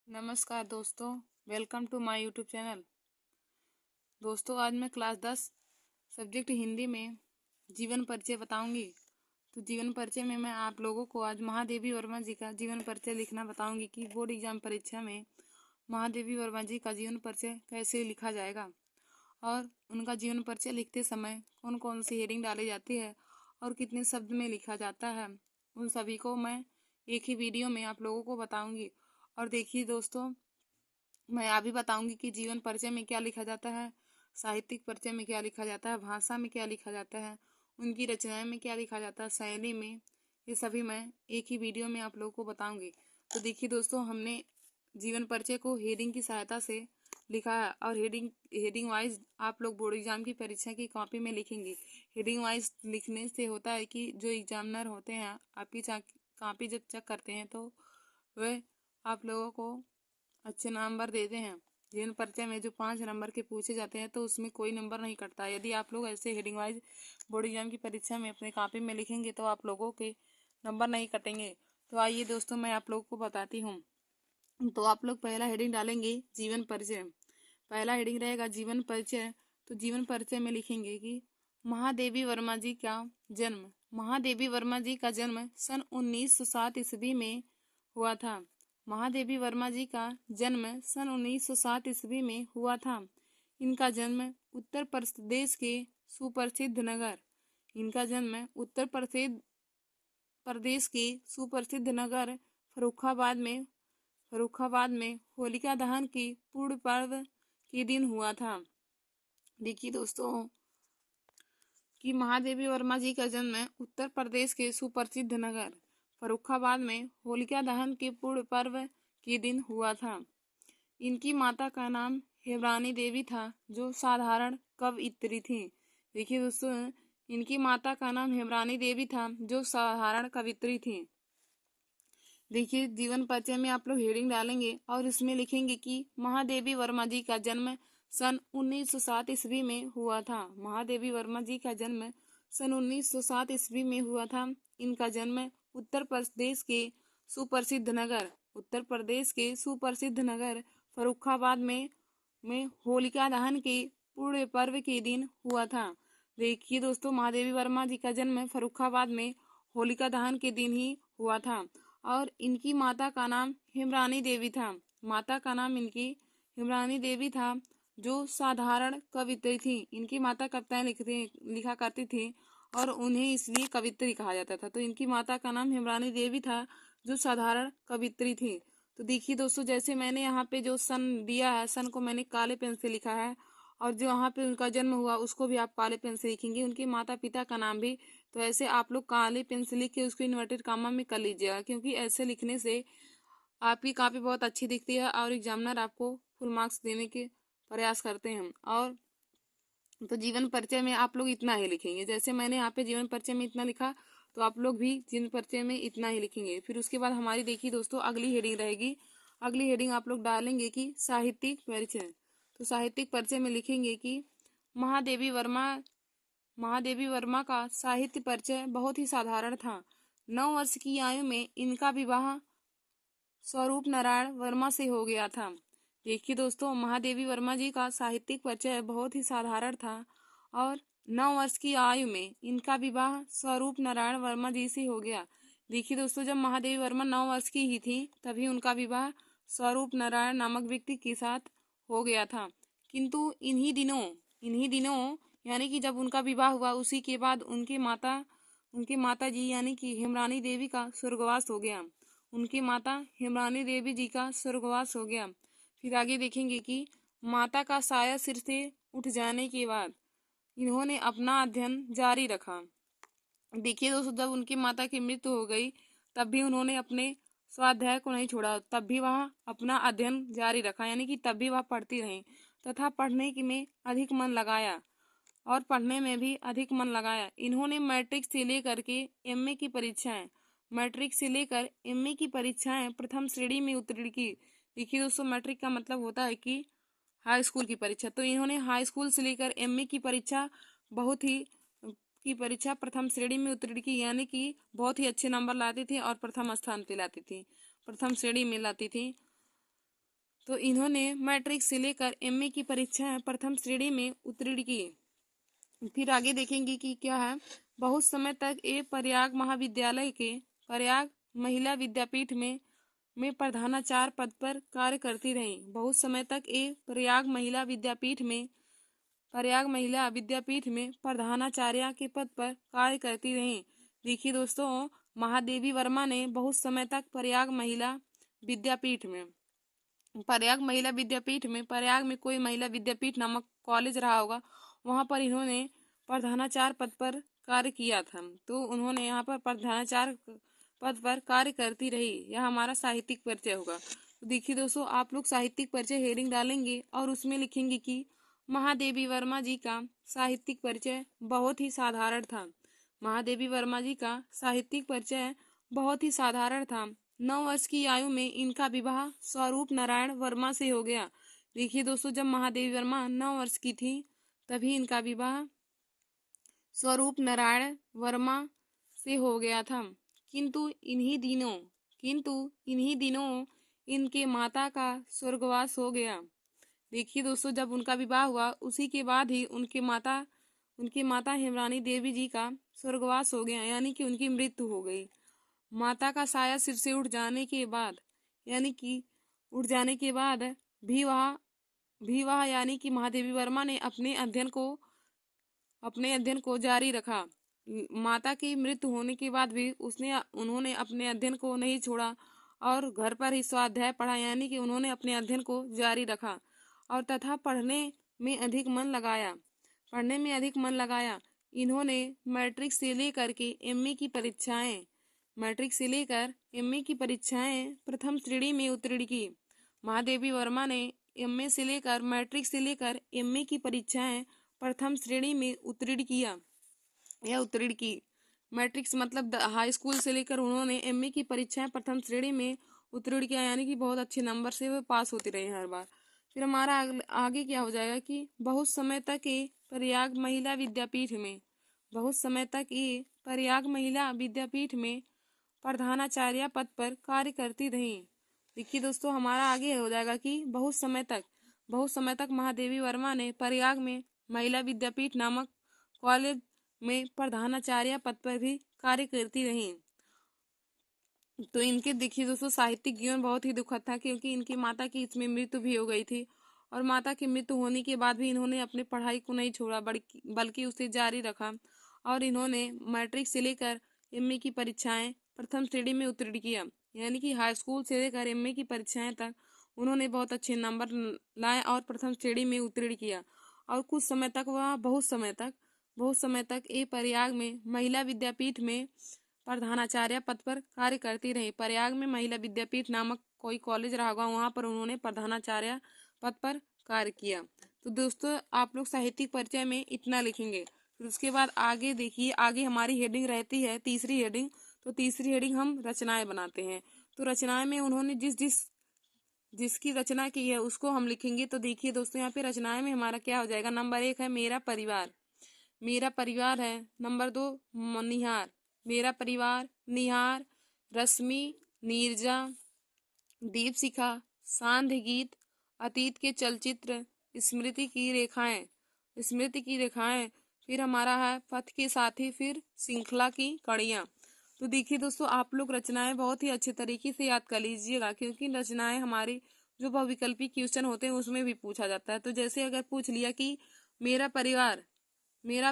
नमस्कार दोस्तों, welcome to my YouTube channel. दोस्तों, आज मैं क्लास 10 सब्जेक्ट हिंदी में जीवन परिचय बताऊंगी। तो जीवन परिचय में मैं आप लोगों को आज महादेवी वर्मा जी का जीवन परिचय लिखना बताऊंगी कि बोर्ड एग्जाम परीक्षा में महादेवी वर्मा जी का जीवन परिचय कैसे लिखा जाएगा और उनका जीवन परिचय लिखते समय कौन कौन सी हेडिंग डाली जाती है और कितने शब्द में लिखा जाता है, उन सभी को मैं एक ही वीडियो में आप लोगों को बताऊंगी। और देखिए दोस्तों, मैं अभी बताऊंगी कि जीवन परिचय में क्या लिखा जाता है, साहित्यिक परिचय में क्या लिखा जाता है, भाषा में क्या लिखा जाता है, उनकी रचनाएं में क्या लिखा जाता है, शैली में, ये सभी मैं एक ही वीडियो में आप लोगों को बताऊंगी। तो देखिए दोस्तों, हमने जीवन परिचय को हेडिंग की सहायता से लिखा है और हेडिंग वाइज आप लोग बोर्ड एग्जाम की परीक्षा की कॉपी में लिखेंगे। हेडिंग वाइज लिखने से होता है कि जो एग्जामिनर होते हैं आपकी कॉपी जब चेक करते हैं तो वे आप लोगों को अच्छे नंबर देते हैं। जीवन परिचय में जो 5 नंबर के पूछे जाते हैं तो उसमें कोई नंबर नहीं कटता। यदि आप लोग ऐसे हेडिंग वाइज बोर्ड एग्जाम की परीक्षा में अपने कॉपी में लिखेंगे तो आप लोगों के नंबर नहीं कटेंगे। तो आइए दोस्तों, मैं आप लोगों को बताती हूँ। तो आप लोग पहला हेडिंग डालेंगे जीवन परिचय। पहला हेडिंग रहेगा जीवन परिचय। तो जीवन परिचय में लिखेंगे कि महादेवी वर्मा जी का जन्म। महादेवी वर्मा जी का जन्म सन 1907 ईस्वी में हुआ था। महादेवी वर्मा जी का जन्म सन 1907 ईस्वी में हुआ था। इनका जन्म उत्तर प्रदेश के सुप्रसिद्ध नगर इनका जन्म उत्तर प्रदेश के सुप्रसिद्ध नगर फर्रुखाबाद में होलिका दहन की पूर्ण पर्व के दिन हुआ था। देखिए दोस्तों कि महादेवी वर्मा जी का जन्म उत्तर प्रदेश के सुप्रसिद्ध नगर फर्रुखाबाद में होलिका दहन के पूर्ण पर्व के दिन हुआ था। इनकी माता का नाम हेमरानी देवी था, जो साधारण कवयित्री थी। देखिए दोस्तों, इनकी माता का नाम हेमरानी देवी था, जो साधारण कवयित्री थी। देखिए, जीवन परिचय में आप लोग हेडिंग डालेंगे और इसमें लिखेंगे कि महादेवी वर्मा जी का जन्म सन 1907 ईस्वी में हुआ था। महादेवी वर्मा जी का जन्म सन 1907 ईस्वी में हुआ था। इनका जन्म उत्तर प्रदेश के सुप्रसिद्ध नगर फर्रुखाबाद में होलिका दहन के पूर्ण पर्व के दिन हुआ था। देखिए दोस्तों, महादेवी वर्मा जी का जन्म फर्रुखाबाद में होलिका दहन के दिन ही हुआ था और इनकी माता का नाम हेमरानी देवी था। माता का नाम इनकी हेमरानी देवी था, जो साधारण कवित्री थी। इनकी माता कविताएं लिखा करती थी और उन्हें इसलिए कवित्री कहा जाता था। तो इनकी माता का नाम हेमरानी देवी था, जो साधारण कवित्री थी। तो देखिए दोस्तों, जैसे मैंने यहाँ पे जो सन दिया है, सन को मैंने काले पेन से लिखा है और जो यहाँ पे उनका जन्म हुआ उसको भी आप काले पेन से लिखेंगे। उनके माता पिता का नाम भी तो ऐसे आप लोग काले पेन से लिख के उसको इन्वर्टेड कामा में कर लीजिएगा, क्योंकि ऐसे लिखने से आपकी कॉपी बहुत अच्छी दिखती है और एग्जामिनर आपको फुल मार्क्स देने के प्रयास करते हैं। और तो जीवन परिचय में आप लोग इतना ही लिखेंगे। जैसे मैंने यहाँ पे जीवन परिचय में इतना लिखा तो आप लोग भी जीवन परिचय में इतना ही लिखेंगे। फिर उसके बाद हमारी देखिए दोस्तों अगली हेडिंग रहेगी। अगली हेडिंग आप लोग डालेंगे कि साहित्यिक परिचय। तो साहित्यिक परिचय में लिखेंगे कि महादेवी वर्मा का साहित्य परिचय बहुत ही साधारण था। 9 वर्ष की आयु में इनका विवाह स्वरूप नारायण वर्मा से हो गया था। देखिए दोस्तों, महादेवी वर्मा जी का साहित्यिक परिचय बहुत ही साधारण था और 9 वर्ष की आयु में इनका विवाह स्वरूप नारायण वर्मा जी से हो गया। देखिए दोस्तों, जब महादेवी वर्मा 9 वर्ष की ही थी तभी उनका विवाह स्वरूप नारायण नामक व्यक्ति के साथ हो गया था। किंतु इन्हीं दिनों यानी कि जब उनका विवाह हुआ उसी के बाद उनके माता जी यानी कि हेमरानी देवी का स्वर्गवास हो गया। उनकी माता हेमरानी देवी जी का स्वर्गवास हो गया। फिर आगे देखेंगे कि माता का साया सिर से उठ जाने के बाद इन्होंने अपना अध्ययन जारी रखा। देखिए दोस्तों, जब उनकी माता की मृत्यु हो गई तब भी उन्होंने अपने स्वाध्याय को नहीं छोड़ा, तब भी वह अपना अध्ययन जारी रखा, यानी कि तब भी वह पढ़ती रहीं तथा पढ़ने में अधिक मन लगाया और पढ़ने में भी अधिक मन लगाया। इन्होंने मैट्रिक से लेकर एमए की परीक्षाएं प्रथम श्रेणी में उत्तीर्ण की। देखिए दोस्तों, मैट्रिक का मतलब होता है कि हाई स्कूल की परीक्षा। तो इन्होंने हाई स्कूल से लेकर एमए की परीक्षा प्रथम श्रेणी में उत्तीर्ण की, यानी कि बहुत ही अच्छे नंबर लाती थी और प्रथम स्थान पे लाती थी, प्रथम श्रेणी में लाती थी। तो इन्होंने मैट्रिक से लेकर एमए की परीक्षाएं प्रथम श्रेणी में उत्तीर्ण की। फिर आगे देखेंगे कि क्या है। बहुत समय तक ये प्रयाग महाविद्यालय के प्रयाग महिला विद्यापीठ में प्रधानाचार्य पद पर कार्य करती रही। बहुत समय तक ये प्रयाग महिला विद्यापीठ में प्रधानाचार्य के पद पर कार्य करती रही। देखिए दोस्तों, महादेवी वर्मा ने बहुत समय तक प्रयाग महिला विद्यापीठ में प्रयाग में कोई महिला विद्यापीठ नामक कॉलेज रहा होगा, वहां पर इन्होंने प्रधानाचार्य पद पर कार्य किया था। तो उन्होंने यहाँ पर प्रधानाचार्य पद पर कार्य करती रही। यह हमारा साहित्यिक परिचय होगा। तो देखिए दोस्तों, आप लोग साहित्यिक परिचय हेडिंग डालेंगे और उसमें लिखेंगे कि महादेवी वर्मा जी का साहित्यिक परिचय बहुत ही साधारण था। महादेवी वर्मा जी का साहित्यिक परिचय बहुत ही साधारण था। 9 वर्ष की आयु में इनका विवाह स्वरूप नारायण वर्मा से हो गया। देखिए दोस्तों, जब महादेवी वर्मा 9 वर्ष की थी तभी इनका विवाह स्वरूप नारायण वर्मा से हो गया था। किंतु इन्हीं दिनों इनके माता का स्वर्गवास हो गया। देखिए दोस्तों, जब उनका विवाह हुआ उसी के बाद ही उनकी माता हेमरानी देवी जी का स्वर्गवास हो गया, यानी कि उनकी मृत्यु हो गई। माता का साया सिर से उठ जाने के बाद भी वह यानी कि महादेवी वर्मा ने अपने अध्ययन को जारी रखा। माता की मृत्यु होने के बाद भी उन्होंने अपने अध्ययन को नहीं छोड़ा और घर पर ही स्वाध्याय पढ़ा, यानी कि उन्होंने अपने अध्ययन को जारी रखा और तथा पढ़ने में अधिक मन लगाया। इन्होंने मैट्रिक से लेकर एमए की परीक्षाएं प्रथम श्रेणी में उत्तीर्ण की। महादेवी वर्मा ने मैट्रिक से लेकर एमए की परीक्षाएं प्रथम श्रेणी में उत्तीर्ण की। मैट्रिक मतलब हाई स्कूल से लेकर उन्होंने एमए की परीक्षाएं प्रथम श्रेणी में उत्तीर्ण किया, यानी कि बहुत अच्छे नंबर से वो पास होती रही हर बार। फिर हमारा आगे क्या हो जाएगा कि बहुत समय तक ये प्रयाग महिला विद्यापीठ में प्रधानाचार्य पद पर कार्य करती रही। देखिए दोस्तों, हमारा आगे हो जाएगा कि बहुत समय तक महादेवी वर्मा ने प्रयाग में महिला विद्यापीठ नामक कॉलेज में प्रधानाचार्य पद पर भी कार्य करती रही। तो इनके देखिए दोस्तों, साहित्यिक जीवन बहुत ही दुखद था, क्योंकि इनकी माता की इसमें मृत्यु भी हो गई थी और माता की मृत्यु होने के बाद भी इन्होंने अपनी पढ़ाई को नहीं छोड़ा, बल्कि उसे जारी रखा और इन्होंने मैट्रिक से लेकर एमए की परीक्षाएं प्रथम श्रेणी में उत्तीर्ण किया, यानी कि हाई स्कूल से लेकर एमए की परीक्षाएं तक उन्होंने बहुत अच्छे नंबर लाए और प्रथम श्रेणी में उत्तीर्ण किया। और कुछ समय तक वह बहुत समय तक ये प्रयाग में महिला विद्यापीठ में प्रधानाचार्य पद पर कार्य करती रही। प्रयाग में महिला विद्यापीठ नामक कोई कॉलेज रहा होगा, वहां पर उन्होंने प्रधानाचार्य पद पर कार्य किया। तो दोस्तों, आप लोग साहित्यिक परिचय में इतना लिखेंगे। फिर उसके बाद आगे देखिए, आगे हमारी हेडिंग रहती है तीसरी हेडिंग। तो तीसरी हेडिंग हम रचनाएं बनाते हैं। तो रचनाएं में उन्होंने जिसकी रचना की है उसको हम लिखेंगे। तो देखिए दोस्तों, यहाँ पे रचनाएं में हमारा क्या हो जाएगा। नंबर 1 है मेरा परिवार है। नंबर 2 निहार, मेरा परिवार, निहार, रश्मि, नीरजा, दीपशिखा, सांध्य गीत, अतीत के चलचित्र, स्मृति की रेखाएं। फिर हमारा है पथ के साथी, फिर श्रृंखला की कड़ियाँ। तो देखिए दोस्तों, आप लोग रचनाएं बहुत ही अच्छे तरीके से याद कर लीजिएगा, क्योंकि रचनाएं हमारी जो बहुविकल्पी क्वेश्चन होते हैं उसमें भी पूछा जाता है। तो जैसे अगर पूछ लिया कि मेरा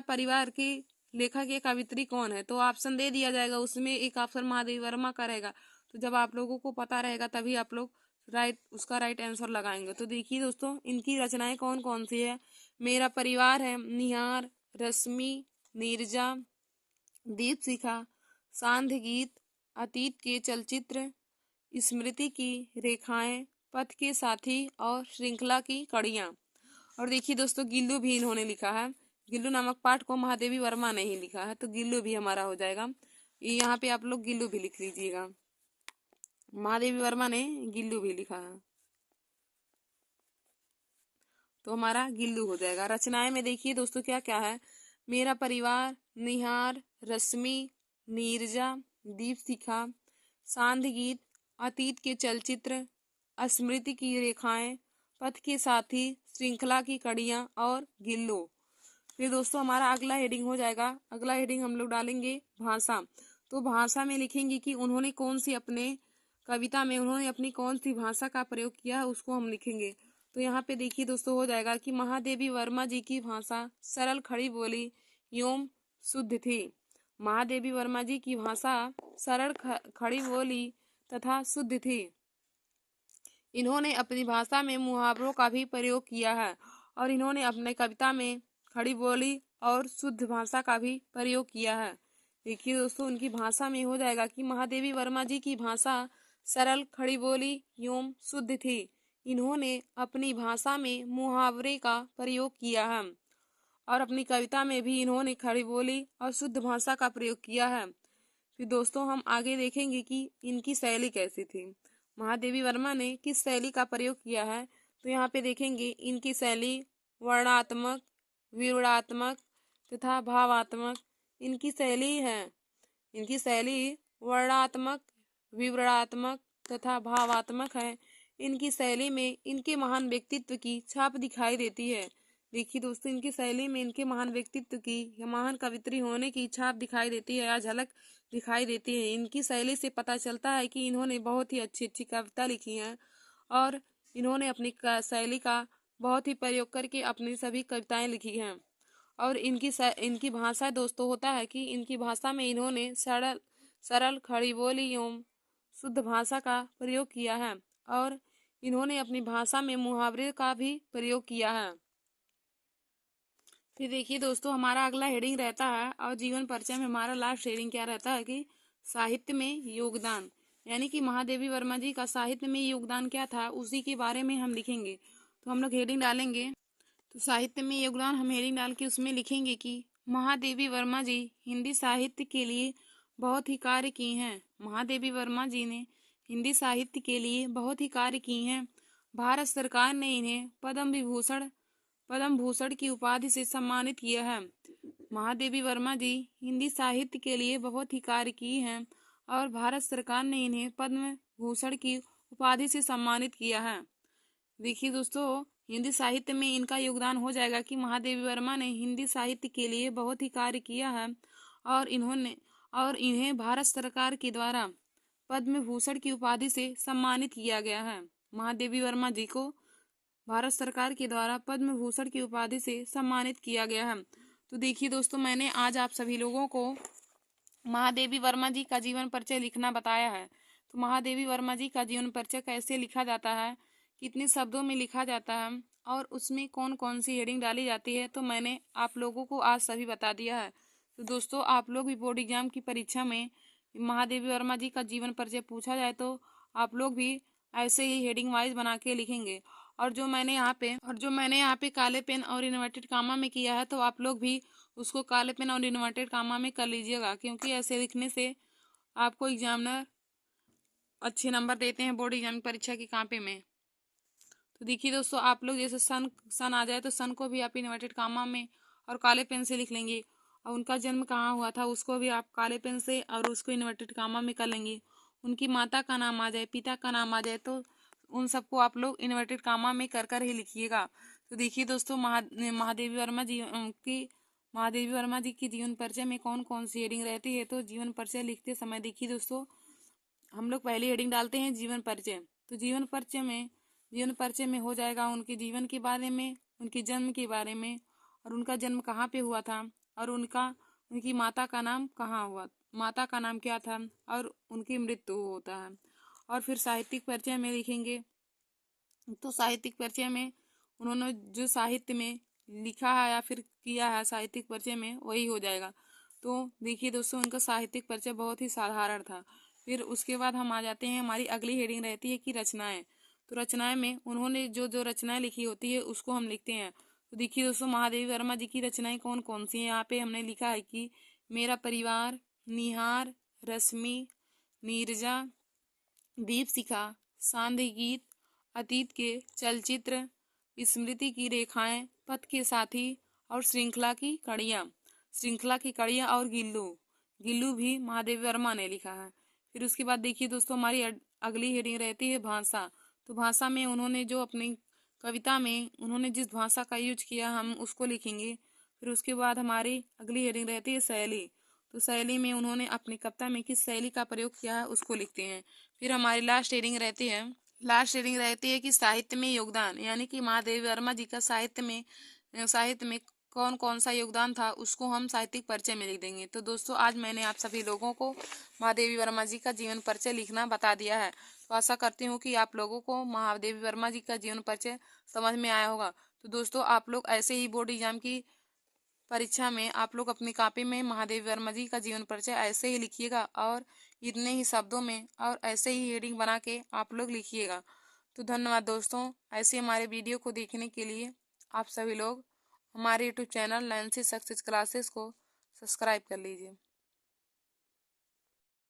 परिवार की लेखक या कवित्री कौन है, तो ऑप्शन दे दिया जाएगा, उसमें एक ऑप्शन महादेवी वर्मा का रहेगा। तो जब आप लोगों को पता रहेगा तभी आप लोग उसका राइट आंसर लगाएंगे। तो देखिए दोस्तों, इनकी रचनाएं कौन कौन सी है। मेरा परिवार है, निहार, रश्मि, नीरजा, दीपशिखा, सांध्य गीत, अतीत के चलचित्र, स्मृति की रेखाएं, पथ के साथी और श्रृंखला की कड़ियाँ। और देखिए दोस्तों, गिल्लू भी इन्होंने लिखा है। गिल्लू नामक पाठ को महादेवी वर्मा ने ही लिखा है, तो गिल्लू भी हमारा हो जाएगा। यहाँ पे आप लोग गिल्लू भी लिख लीजिएगा, महादेवी वर्मा ने गिल्लू भी लिखा है, तो हमारा गिल्लू हो जाएगा। रचनाएं में देखिए दोस्तों क्या क्या है। मेरा परिवार, निहार, रश्मि, नीरजा, दीपशिखा, सांध्य गीत, अतीत के चलचित्र, स्मृति की रेखाएं, पथ के साथी, श्रृंखला की कड़ियां और गिल्लो। फिर दोस्तों हमारा अगला हेडिंग हो जाएगा, अगला हेडिंग हम लोग डालेंगे भाषा। तो भाषा में लिखेंगे कि उन्होंने कौन सी अपने कविता में उन्होंने अपनी कौन सी भाषा का प्रयोग किया है, उसको हम लिखेंगे। तो यहाँ पे देखिए दोस्तों हो जाएगा कि महादेवी वर्मा जी की भाषा सरल खड़ी बोली एवं शुद्ध थी। महादेवी वर्मा जी की भाषा सरल खड़ी बोली तथा शुद्ध थी। इन्होंने अपनी भाषा में मुहावरों का भी प्रयोग किया है और इन्होंने अपने कविता में खड़ी बोली और शुद्ध भाषा का भी प्रयोग किया है। देखिए दोस्तों उनकी भाषा में हो जाएगा कि महादेवी वर्मा जी की भाषा सरल खड़ी बोली एवं शुद्ध थी। इन्होंने अपनी भाषा में मुहावरे का प्रयोग किया है और अपनी कविता में भी इन्होंने खड़ी बोली और शुद्ध भाषा का प्रयोग किया है। फिर दोस्तों हम आगे देखेंगे कि इनकी शैली कैसी थी, महादेवी वर्मा ने किस शैली का प्रयोग किया है। तो यहाँ पे देखेंगे इनकी शैली वर्णात्मक, विवरणात्मक तथा भावात्मक इनकी शैली है। इनकी शैली वर्णात्मक, विवरणात्मक तथा भावात्मक है। इनकी शैली में इनके महान व्यक्तित्व की छाप दिखाई देती है। देखिए दोस्तों इनकी शैली में इनके महान व्यक्तित्व की या महान कवित्री होने की छाप दिखाई देती है या झलक दिखाई देती है। इनकी शैली से पता चलता है कि इन्होंने बहुत ही अच्छी अच्छी कविता लिखी हैं और इन्होंने अपनी शैली का बहुत ही प्रयोग करके अपनी सभी कविताएं लिखी हैं। और इनकी भाषा दोस्तों होता है कि इनकी भाषा में इन्होंने सरल खड़ी बोली एवं शुद्ध भाषा का प्रयोग किया है और इन्होंने अपनी भाषा में मुहावरे का भी प्रयोग किया है। फिर देखिए दोस्तों हमारा अगला हेडिंग रहता है और जीवन परिचय में हमारा लास्ट हेडिंग क्या रहता है कि साहित्य में योगदान, यानी कि महादेवी वर्मा जी का साहित्य में योगदान क्या था उसी के बारे में हम लिखेंगे। तो हम लोग हेडिंग डालेंगे, तो साहित्य में योगदान हम हेडिंग डाल के उसमें लिखेंगे कि महादेवी वर्मा जी हिंदी साहित्य के लिए बहुत ही कार्य किए हैं। महादेवी वर्मा जी ने हिंदी साहित्य के लिए बहुत ही कार्य किए हैं। भारत सरकार ने इन्हें पद्म भूषण की उपाधि से सम्मानित किया है। महादेवी वर्मा जी हिंदी साहित्य के लिए बहुत ही कार्य किए हैं और भारत सरकार ने इन्हें पद्म भूषण की उपाधि से सम्मानित किया है। देखिए दोस्तों हिंदी साहित्य में इनका योगदान हो जाएगा कि महादेवी वर्मा ने हिंदी साहित्य के लिए बहुत ही कार्य किया है और इन्हें भारत सरकार के द्वारा पद्म भूषण की उपाधि से सम्मानित किया गया है। महादेवी वर्मा जी को भारत सरकार के द्वारा पद्म भूषण की उपाधि से सम्मानित किया गया है। तो देखिए दोस्तों मैंने आज आप सभी लोगों को महादेवी वर्मा जी का जीवन परिचय लिखना बताया है। तो महादेवी वर्मा जी का जीवन परिचय कैसे लिखा जाता है, कितने शब्दों में लिखा जाता है और उसमें कौन कौन सी हेडिंग डाली जाती है, तो मैंने आप लोगों को आज सभी बता दिया है। तो दोस्तों आप लोग भी बोर्ड एग्जाम की परीक्षा में महादेवी वर्मा जी का जीवन परिचय पूछा जाए तो आप लोग भी ऐसे ही हेडिंग वाइज बना के लिखेंगे। और जो मैंने यहाँ पे काले पेन और इन्वर्टेड कामा में किया है तो आप लोग भी उसको काले पेन और इन्वर्टेड कामा में कर लीजिएगा, क्योंकि ऐसे लिखने से आपको एग्जामिनर अच्छे नंबर देते हैं बोर्ड एग्जाम परीक्षा की कापी में। तो देखिए दोस्तों आप लोग जैसे सन आ जाए तो सन को भी आप इन्वर्टेड कामा में और काले पेन से लिख लेंगे और उनका जन्म कहाँ हुआ था उसको भी आप काले पेन से और उसको इन्वर्टेड कामा में कर लेंगे। उनकी माता का नाम आ जाए, पिता का नाम आ जाए तो उन सबको आप लोग इन्वर्टेड कामा में कर कर ही लिखिएगा। तो देखिए दोस्तों महादेवी वर्मा जी की जीवन परिचय में कौन कौन सी हेडिंग रहती है। तो जीवन परिचय लिखते समय देखिए दोस्तों हम लोग पहली हेडिंग डालते हैं जीवन परिचय। तो जीवन परिचय में हो जाएगा उनके जीवन के बारे में, उनके जन्म के बारे में और उनका जन्म कहाँ पे हुआ था और उनकी माता का नाम माता का नाम क्या था और उनकी मृत्यु होता है। और फिर साहित्यिक परिचय में लिखेंगे, तो साहित्यिक परिचय में उन्होंने जो साहित्य में लिखा है या फिर किया है साहित्यिक परिचय में वही हो जाएगा। तो देखिए दोस्तों उनका साहित्यिक परिचय बहुत ही साधारण था। फिर उसके बाद हम आ जाते हैं, हमारी अगली हेडिंग रहती है कि रचनाएं। तो रचनाएं में उन्होंने जो जो रचनाएं लिखी होती है उसको हम लिखते हैं। तो देखिए दोस्तों महादेवी वर्मा जी की रचनाएं कौन कौन सी हैं। यहाँ पे हमने लिखा है कि मेरा परिवार, निहार, रश्मि, नीरजा, दीपशिखा, सांध्य गीत, अतीत के चलचित्र, स्मृति की रेखाएं, पथ के साथी और श्रृंखला की कड़ियां और गिल्लू भी महादेवी वर्मा ने लिखा है। फिर उसके बाद देखिए दोस्तों हमारी अगली हेडिंग रहती है भाषा। तो भाषा में उन्होंने जो अपनी कविता में उन्होंने जिस भाषा का यूज किया हम उसको लिखेंगे। फिर उसके बाद हमारी अगली हेडिंग रहती है शैली। तो शैली में उन्होंने अपनी कविता में किस शैली का प्रयोग किया है उसको लिखते हैं। फिर हमारी लास्ट हेडिंग रहती है कि साहित्य में योगदान, यानी कि महादेवी वर्मा जी का साहित्य में कौन कौन सा योगदान था उसको हम साहित्यिक परिचय में लिख देंगे। तो दोस्तों आज मैंने आप सभी लोगों को महादेवी वर्मा जी का जीवन परिचय लिखना बता दिया है। तो आशा करती हूँ कि आप लोगों को महादेवी वर्मा जी का जीवन परिचय समझ में आया होगा। तो दोस्तों आप लोग ऐसे ही बोर्ड एग्जाम की परीक्षा में आप लोग अपनी कॉपी में महादेवी वर्मा जी का जीवन परिचय ऐसे ही लिखिएगा और इतने ही शब्दों में और ऐसे ही हेडिंग बना के आप लोग लिखिएगा। तो धन्यवाद दोस्तों, ऐसे हमारे वीडियो को देखने के लिए आप सभी लोग हमारे YouTube channel Nancy success classes को सब्सक्राइब कर लीजिए।